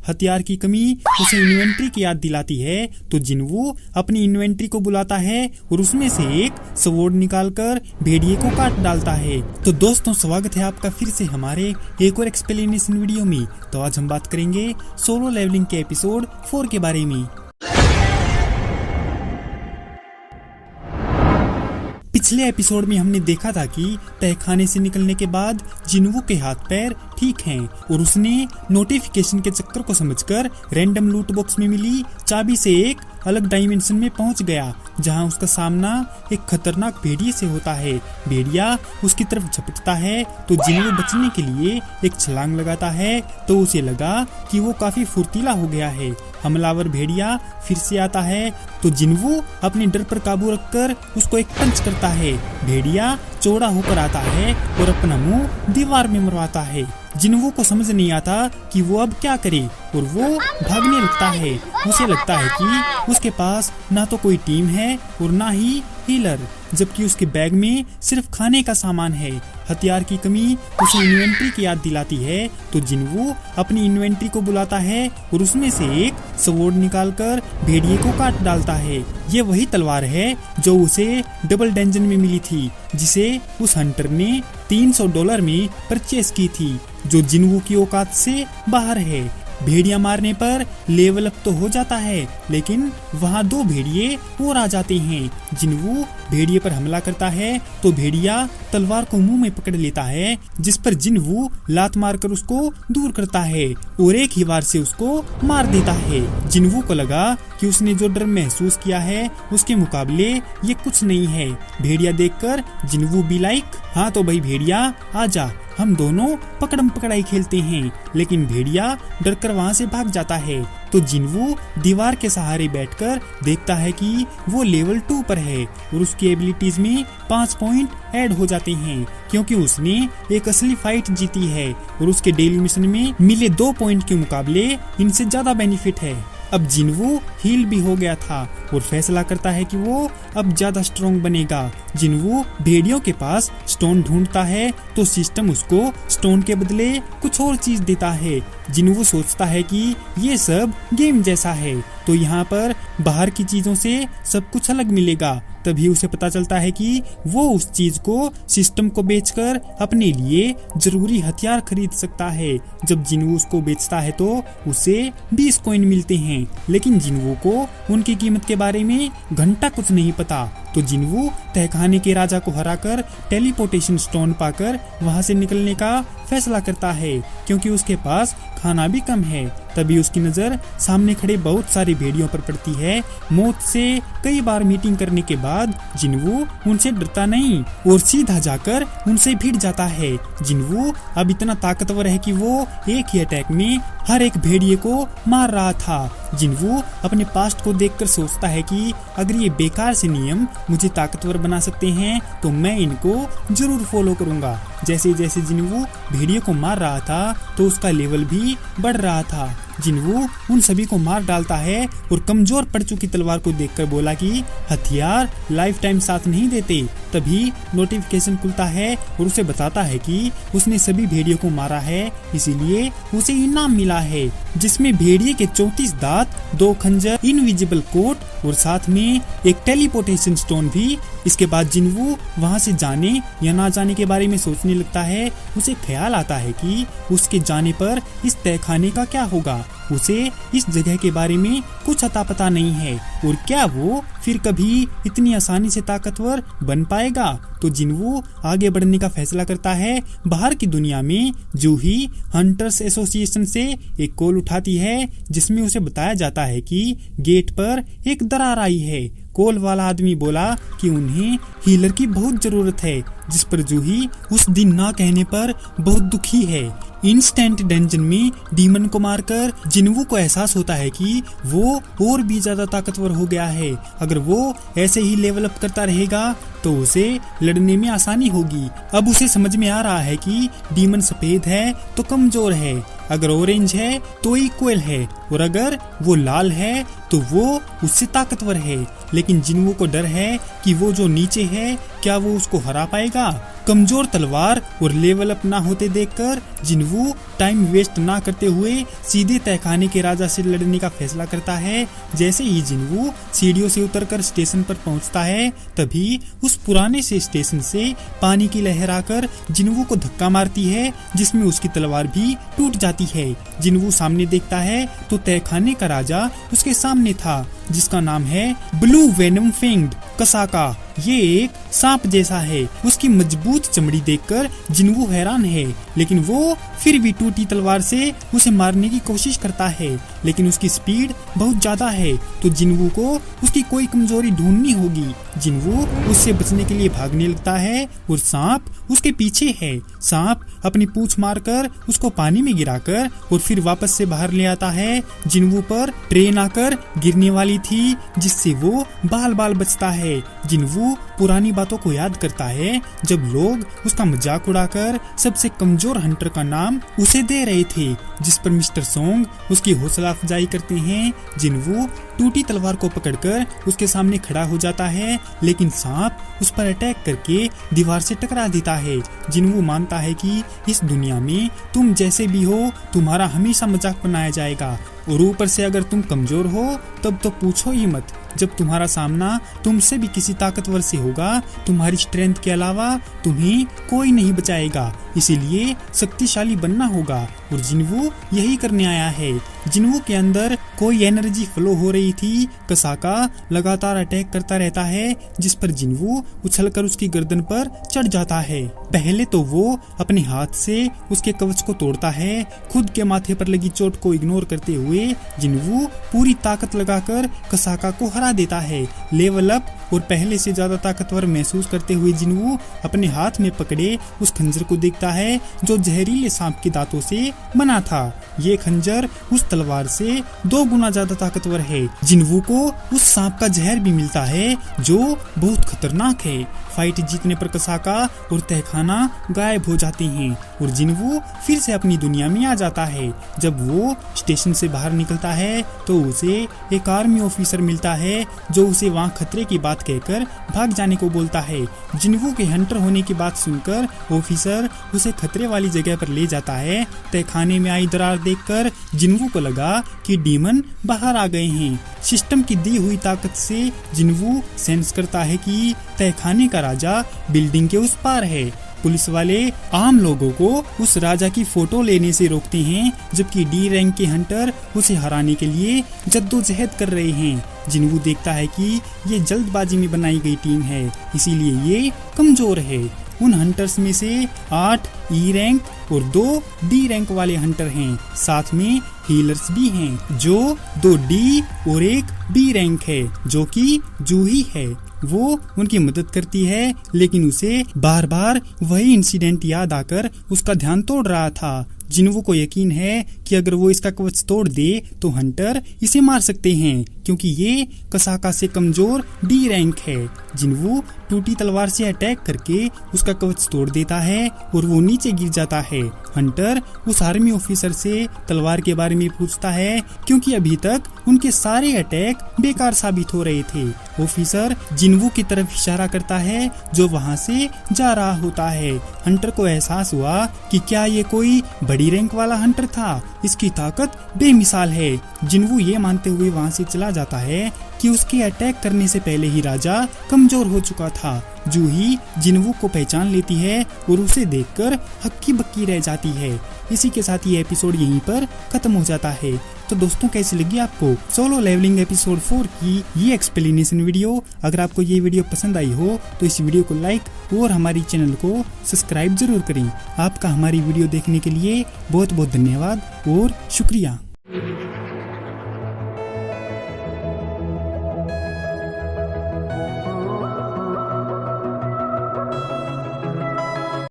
हथियार की कमी उसे इन्वेंट्री की याद दिलाती है तो जिन्वू अपनी इन्वेंट्री को बुलाता है और उसमें से एक स्वॉर्ड निकालकर भेड़िए को काट डालता है। तो दोस्तों, स्वागत है आपका फिर से हमारे एक और एक्सप्लेनेशन वीडियो में। तो आज हम बात करेंगे सोलो लेवलिंग के एपिसोड 4 के बारे में। पिछले एपिसोड में हमने देखा था कि तहखाने से निकलने के बाद जिन्वू के हाथ पैर ठीक हैं और उसने नोटिफिकेशन के चक्कर को समझकर रैंडम लूट बॉक्स में मिली चाबी से एक अलग डायमेंशन में पहुंच गया, जहां उसका सामना एक खतरनाक भेड़िए से होता है। भेड़िया उसकी तरफ झपटता है तो जिन्वू बचने के लिए एक छलांग लगाता है तो उसे लगा कि वो काफी फुर्तीला हो गया है। हमलावर भेड़िया फिर से आता है तो जिन्वू अपने डर पर काबू रखकर उसको एक पंच करता है। भेड़िया चौड़ा होकर आता है और अपना मुंह दीवार में मरवाता है। जिन्वू को समझ नहीं आता कि वो अब क्या करे और वो भागने लगता है। उसे लगता है कि उसके पास ना तो कोई टीम है और ना ही हीलर, जबकि उसके बैग में सिर्फ खाने का सामान है। हथियार की कमी उसे इन्वेंट्री की याद दिलाती है तो जिन्वू अपनी इन्वेंट्री को बुलाता है और उसमें से एक स्वॉर्ड निकालकर भेड़िए को काट डालता है। ये वही तलवार है जो उसे डबल डंजन में मिली थी, जिसे उस हंटर ने $300 में परचेस की थी, जो जिन्वू की औकात से बाहर है। भेड़िया मारने पर लेवल अप तो हो जाता है, लेकिन वहाँ 2 भेड़िए और आ जाते हैं। जिन्वू भेड़िए पर हमला करता है तो भेड़िया तलवार को मुंह में पकड़ लेता है, जिस पर जिन्वू लात मारकर उसको दूर करता है और एक ही वार से उसको मार देता है। जिन्वू को लगा कि उसने जो डर महसूस किया है उसके मुकाबले ये कुछ नहीं है। भेड़िया देखकर जिन्वू भी लाइक, हाँ तो भाई भेड़िया आजा, हम दोनों पकड़म पकड़ाई खेलते हैं। लेकिन भेड़िया डर कर वहाँ से भाग जाता है तो जिन्वू दीवार के सहारे बैठकर देखता है कि वो लेवल 2 पर है और उसकी एबिलिटीज में 5 पॉइंट ऐड हो जाते हैं, क्योंकि उसने एक असली फाइट जीती है और उसके डेली मिशन में मिले 2 पॉइंट के मुकाबले इनसे ज्यादा बेनिफिट है। अब जिन्वू हील भी हो गया था और फैसला करता है कि वो अब ज्यादा स्ट्रॉन्ग बनेगा। जिन्वू भेड़ियों के पास स्टोन ढूंढता है तो सिस्टम उसको स्टोन के बदले कुछ और चीज देता है। जिन्वू सोचता है कि ये सब गेम जैसा है तो यहाँ पर बाहर की चीजों से सब कुछ अलग मिलेगा। तभी उसे पता चलता है कि वो उस चीज को सिस्टम को बेचकर अपने लिए जरूरी हथियार खरीद सकता है। जब जिन्वू उसको बेचता है तो उसे 20 कॉइन मिलते हैं, लेकिन जिन्वू को उनकी कीमत के बारे में घंटा कुछ नहीं पता। तो जिन्वू तहखाने के राजा को हराकर टेलीपोर्टेशन स्टोन पाकर वहां से निकलने का फैसला करता है, क्योंकि उसके पास खाना भी कम है। तभी उसकी नजर सामने खड़े बहुत सारे भेड़ियों पर पड़ती है। मौत से कई बार मीटिंग करने के बाद जिन्वू उनसे डरता नहीं और सीधा जाकर उनसे भिड़ जाता है। जिन्वू अब इतना ताकतवर है कि वो एक ही अटैक में हर एक भेड़िए को मार रहा था। जिन्वू अपने पास्ट को देखकर सोचता है कि अगर ये बेकार से नियम मुझे ताकतवर बना सकते हैं तो मैं इनको जरूर फॉलो करूंगा। जैसे जैसे जिन्वू भेड़िए को मार रहा था तो उसका लेवल भी बढ़ रहा था। जिन्वू उन सभी को मार डालता है और कमजोर पड़ चुकी तलवार को देखकर बोला कि हथियार लाइफ टाइम साथ नहीं देते। तभी नोटिफिकेशन खुलता है और उसे बताता है कि उसने सभी भेड़ियों को मारा है, इसीलिए उसे इनाम मिला है, जिसमें भेड़िए के 34 दांत, 2 खंजर, इनविजिबल कोट और साथ में एक टेलीपोर्टेशन स्टोन भी। इसके बाद जिन्वू वहां से जाने या ना जाने के बारे में सोचने लगता है। उसे ख्याल आता है कि उसके जाने पर इस तहखाने का क्या होगा। उसे इस जगह के बारे में कुछ अता पता नहीं है और क्या वो फिर कभी इतनी आसानी से ताकतवर बन पाएगा। तो जिन्वू आगे बढ़ने का फैसला करता है। बाहर की दुनिया में जूही हंटर्स एसोसिएशन से एक कॉल उठाती है, जिसमें उसे बताया जाता है कि गेट पर एक दरार आई है। कॉल वाला आदमी बोला कि उन्हें हीलर की बहुत जरूरत है, जिस पर जूही उस दिन ना कहने पर बहुत दुखी है। इंस्टेंट डंजन में डीमन को मारकर जिन्वू को एहसास होता है कि वो और भी ज्यादा ताकतवर हो गया है। अगर वो ऐसे ही लेवल अप करता रहेगा तो उसे लड़ने में आसानी होगी। अब उसे समझ में आ रहा है कि डीमन सफेद है तो कमजोर है। अगर ऑरेंज है तो इक्वल है और अगर वो लाल है तो वो उससे ताकतवर है। लेकिन जिन्वू को डर है कि वो जो नीचे है क्या वो उसको हरा पाएगा। कमजोर तलवार और लेवल अप ना होते देखकर जिन्वू टाइम वेस्ट ना करते हुए सीधे तहखाने के राजा से लड़ने का फैसला करता है। जैसे ही जिन्वू सीढ़ियों से उतरकर स्टेशन पर पहुंचता है तभी उस पुराने से स्टेशन से पानी की लहर आकर जिन्वू को धक्का मारती है, जिसमें उसकी तलवार भी टूट जाती है। जिन्वू सामने देखता है तो तहखाने का राजा उसके सामने था, जिसका नाम है ब्लू वेनम फेंग्ड कसाका। ये एक सांप जैसा है। उसकी मजबूत चमड़ी देखकर जिन्वू हैरान है, लेकिन वो फिर भी टूटी तलवार से उसे मारने की कोशिश करता है। लेकिन उसकी स्पीड बहुत ज्यादा है तो जिन्वू को उसकी कोई कमजोरी ढूंढनी होगी। जिन्वू उससे बचने के लिए भागने लगता है और सांप उसके पीछे है। सांप अपनी पूंछ मारकर उसको पानी में गिराकर और फिर वापस से बाहर ले आता है। जिन्वू पर ट्रेन आकर गिरने वाली थी, जिससे वो बाल बाल बचता है। जिन्वू पुरानी बातों को याद करता है जब लोग उसका मजाक उड़ाकर सबसे कमजोर हंटर का नाम उसे दे रहे थे, जिस पर मिस्टर सोंग उसकी हौसला अफजाई करते हैं। जिन्वू टूटी तलवार को पकड़कर उसके सामने खड़ा हो जाता है, लेकिन सांप उस पर अटैक करके दीवार से टकरा देता है। जिन्वू मानता है कि इस दुनिया में तुम जैसे भी हो तुम्हारा हमेशा मजाक बनाया जाएगा, और ऊपर से अगर तुम कमजोर हो तब तो पूछो ही मत। जब तुम्हारा सामना तुमसे भी किसी ताकतवर से होगा, तुम्हारी स्ट्रेंथ के अलावा तुम्हें कोई नहीं बचाएगा, इसीलिए शक्तिशाली बनना होगा। और जिन्वू यही करने आया है। जिन्वू के अंदर कोई एनर्जी फ्लो हो रही थी। कसाका लगातार अटैक करता रहता है, जिस पर जिन्वू उछलकर उसकी गर्दन पर चढ़ जाता है। पहले तो वो अपने हाथ से उसके कवच को तोड़ता है। खुद के माथे पर लगी चोट को इग्नोर करते हुए जिन्वू पूरी ताकत लगाकर कसाका को हरा देता है। लेवल अप और पहले से ज्यादा ताकतवर महसूस करते हुए जिन्वू अपने हाथ में पकड़े उस खंजर को देखता है जो जहरीले सांप के दांतों से बना था। ये खंजर उस तलवार से 2 गुना ज्यादा ताकतवर है। जिन्वू को उस सांप का जहर भी मिलता है जो बहुत खतरनाक है। फाइट जीतने पर कसाका और तहखाना गायब हो जाते हैं और जिन्वू फिर से अपनी दुनिया में आ जाता है। जब वो स्टेशन से बाहर निकलता है तो उसे एक आर्मी ऑफिसर मिलता है जो उसे वहाँ खतरे की बात कहकर भाग जाने को बोलता है। जिन्वू के हंटर होने की बात सुनकर ऑफिसर उसे खतरे वाली जगह पर ले जाता है। तहखाने में आई दरार देखकर जिन्वू को लगा कि डीमन बाहर आ गए हैं। सिस्टम की दी हुई ताकत से जिन्वू सेंस करता है कि तहखाने का राजा बिल्डिंग के उस पार है। पुलिस वाले आम लोगों को उस राजा की फोटो लेने से रोकते हैं, जबकि डी रैंक के हंटर उसे हराने के लिए जद्दोजहद कर रहे हैं। जिन्वू देखता है कि ये जल्दबाजी में बनाई गई टीम है, इसीलिए ये कमजोर है। उन हंटर्स में से 8 ई रैंक और 2 डी रैंक वाले हंटर हैं। साथ में हीलर्स भी हैं जो 2 डी और 1 बी रैंक है, जो कि जूही है। वो उनकी मदद करती है, लेकिन उसे बार बार वही इंसिडेंट याद आकर उसका ध्यान तोड़ रहा था। जिन्वू को यकीन है कि अगर वो इसका कवच तोड़ दे तो हंटर इसे मार सकते हैं, क्योंकि ये कसाका से कमजोर डी रैंक है। जिन्वू टूटी तलवार से अटैक करके उसका कवच तोड़ देता है और वो नीचे गिर जाता है। हंटर उस आर्मी ऑफिसर से तलवार के बारे में पूछता है, क्योंकि अभी तक उनके सारे अटैक बेकार साबित हो रहे थे। ऑफिसर जिन्वू की तरफ इशारा करता है जो वहाँ से जा रहा होता है। हंटर को एहसास हुआ कि क्या ये कोई बड़ी रैंक वाला हंटर था। इसकी ताकत बेमिसाल है। जिन्वू ये मानते हुए वहाँ से चला जाता है कि उसके अटैक करने से पहले ही राजा कमजोर हो चुका था। जूही जिन्वू को पहचान लेती है और उसे देखकर हक्की बक्की रह जाती है। इसी के साथ ये एपिसोड यहीं पर खत्म हो जाता है। तो दोस्तों, कैसी लगी आपको सोलो लेवलिंग एपिसोड 4 की ये एक्सप्लेनेशन वीडियो? अगर आपको ये वीडियो पसंद आई हो तो इस वीडियो को लाइक और हमारी चैनल को सब्सक्राइब जरूर करें। आपका हमारी वीडियो देखने के लिए बहुत बहुत धन्यवाद और शुक्रिया।